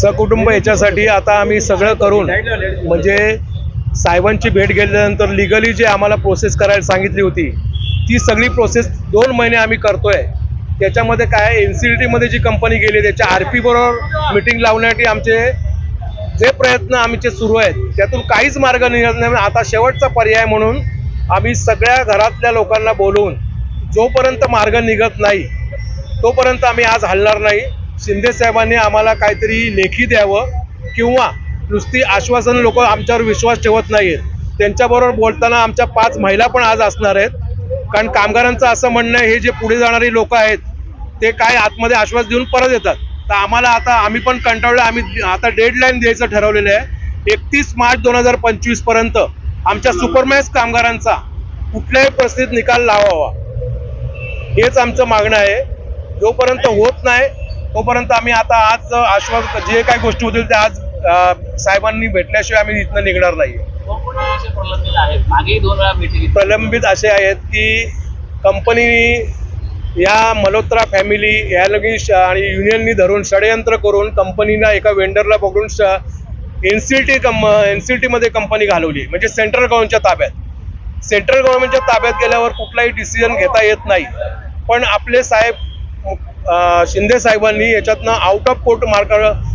सकुटुंब याच्यासाठी आता आम्ही सगळं करून म्हणजे साहेबांची भेट घेतल्यानंतर लिगली जे आम्हाला प्रोसेस करायला सांगितली होती ती सगळी प्रोसेस 2 महिने आम्ही करतोय। त्याच्यामध्ये काय NCLT मध्ये जी कंपनी गेली त्याच्या RP बरोबर मीटिंग लावण्यासाठी आमचे जे प्रयत्न आमचे सुरू आहेत त्यातून काहीच मार्ग निघत नाही। आता शेवटचा पर्याय म्हणून आम्ही सगळ्या घरातल्या लोकांना बोलवून जोपर्यंत मार्ग निघत नाही तोपर्यंत आम्ही आज हलणार नाही। शिंदे साहेबांनी आम्हाला काहीतरी लेखी द्यावं किंवा नुसती आश्वासन, लोक आमच्यावर विश्वास ठेवत नाहीत त्यांच्याबरोबर बोलताना आमच्या 5 महिला पण आज असणार आहेत। कारण कामगारांचं असं म्हणणं आहे हे जे पुढे जाणारी लोक आहेत ते काय आतमध्ये आश्वास देऊन परत येतात। तर आम्हाला आता आम्ही पण कंटाळलो, आम्ही आता डेडलाईन द्यायचं ठरवलेलं आहे। 31 मार्च 2025 पर्यंत आमच्या सुपरमॅक्स कामगारांचा कुठल्याही परिस्थितीत निकाल लावावा हेच आमचं मागणं आहे। जोपर्यंत होत नाही तोपर्यंत आम्ही आता आज आश्वास जे काही गोष्टी होतील त्या आज साहेबांनी भेटल्याशिवाय आम्ही इथनं निघणार नाही। प्रलंबित असे आहेत की कंपनी या मल्होत्रा फॅमिली या लगी आणि युनियननी धरून षडयंत्र करून कंपनीला एका वेंडरला पकडून NCLT मध्ये कंपनी घालवली, म्हणजे सेंट्रल गव्हर्नमेंटच्या ताब्यात। सेंट्रल गव्हर्नमेंटच्या ताब्यात गेल्यावर कुठलाही डिसिजन घेता येत नाही। पण आपले साहेब शिंदे साहेबांनी याच्यातनं आउट ऑफ कोर्ट मार्ग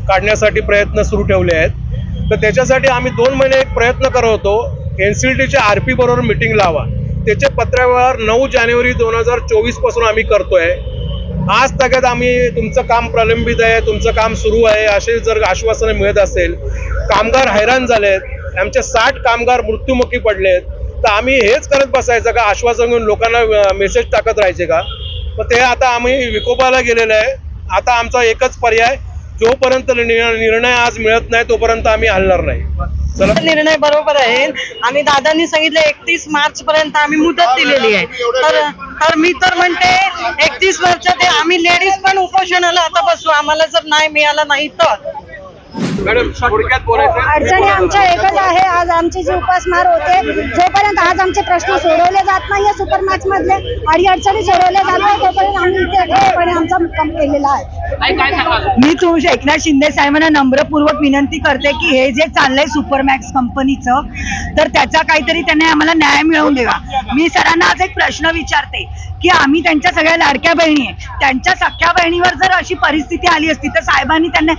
काढण्यासाठी प्रयत्न सुरू ठेवले आहेत। तर त्याच्यासाठी आम्ही 2 महिने एक प्रयत्न करत होतो, NCLTच्या RP बरोबर मीटिंग लावा। त्याच्या पत्रावर 9 जानेवारी 2024 पासून आम्ही करतोय। आज तगात आम्ही तुमचं काम प्रलंबित आहे, तुमचं काम सुरू आहे असे जर आश्वासनं मिळत असेल, कामगार हैराण झालेत, आमचे 60 कामगार मृत्युमुखी पडलेत, तर आम्ही हेच करत बसायचं का? आश्वासन घेऊन लोकांना मेसेज टाकत राहायचे का? तर ते आता आम्ही विकोपाला गेलेलं आहे। आता आमचा एकच पर्याय, जोपर्यंत निर्णय आज मिळत नाही तोपर्यंत आम्ही हलणार नाही। निर्णय बरोबर आहे आणि दादांनी सांगितलं 31 मार्च पर्यंत आम्ही मुदत दिलेली आहे। तर मी तर म्हणते 31 मार्च ते आम्ही लेडीज पण उपोषणाला आता बसू, आम्हाला जर नाही मिळाला नाही तर। मॅडम थोडक्यात बोलायचं, अडचणी आमच्या एकच आहे, आज आमची जी उपासमार होते जोपर्यंत आज आमचे प्रश्न सोडवले जात नाही सुपरमॅक्स मधले आणि अडचणी सोडवल्या जात नाही तोपर्यंत आम्ही इथे ठामपणे आमचा मुक्काम केलेला आहे। मी तुमच्या एकनाथ शिंदे साहेबांना नम्रपूर्वक विनंती करते की हे जे चाललंय सुपरमॅक्स कंपनीचं तर त्याचा काहीतरी त्यांनी आम्हाला न्याय मिळवून द्यावा। मी सरांना आज एक प्रश्न विचारते की आम्ही त्यांच्या सगळ्या लाडक्या बहिणी आहे, त्यांच्या सख्या बहिणीवर जर अशी परिस्थिती आली असती तर साहेबांनी त्यांना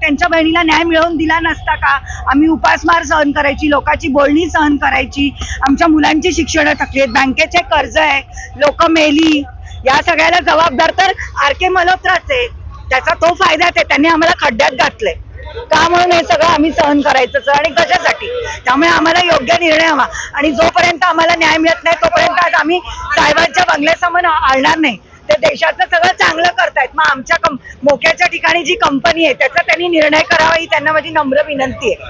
त्यांच्या बहिणीला न्याय मिळवून दिला नसता का? आम्ही उपासमार सहन करायची, लोकांची बोलणी सहन करायची, आमच्या मुलांची शिक्षण थकली आहेत, बँकेचे कर्ज आहे, लोक मेली, या सगळ्याला जबाबदार तर RK मल्होत्राचे। त्याचा तो फायदा आहे, त्यांनी आम्हाला खड्ड्यात घातलंय का म्हणून हे सगळं आम्ही सहन करायचं आणि कशासाठी? त्यामुळे आम्हाला योग्य निर्णय हवा आणि जोपर्यंत आम्हाला न्याय मिळत नाही तोपर्यंत आज आम्ही साहेबांच्या बंगल्यासमोर हलणार नाही। ते देशाचं सगळं चांगलं करतायत, मग आमच्या मोक्याच्या ठिकाणी जी कंपनी आहे त्याचा त्यांनी निर्णय करावा ही त्यांना माझी नम्र विनंती आहे।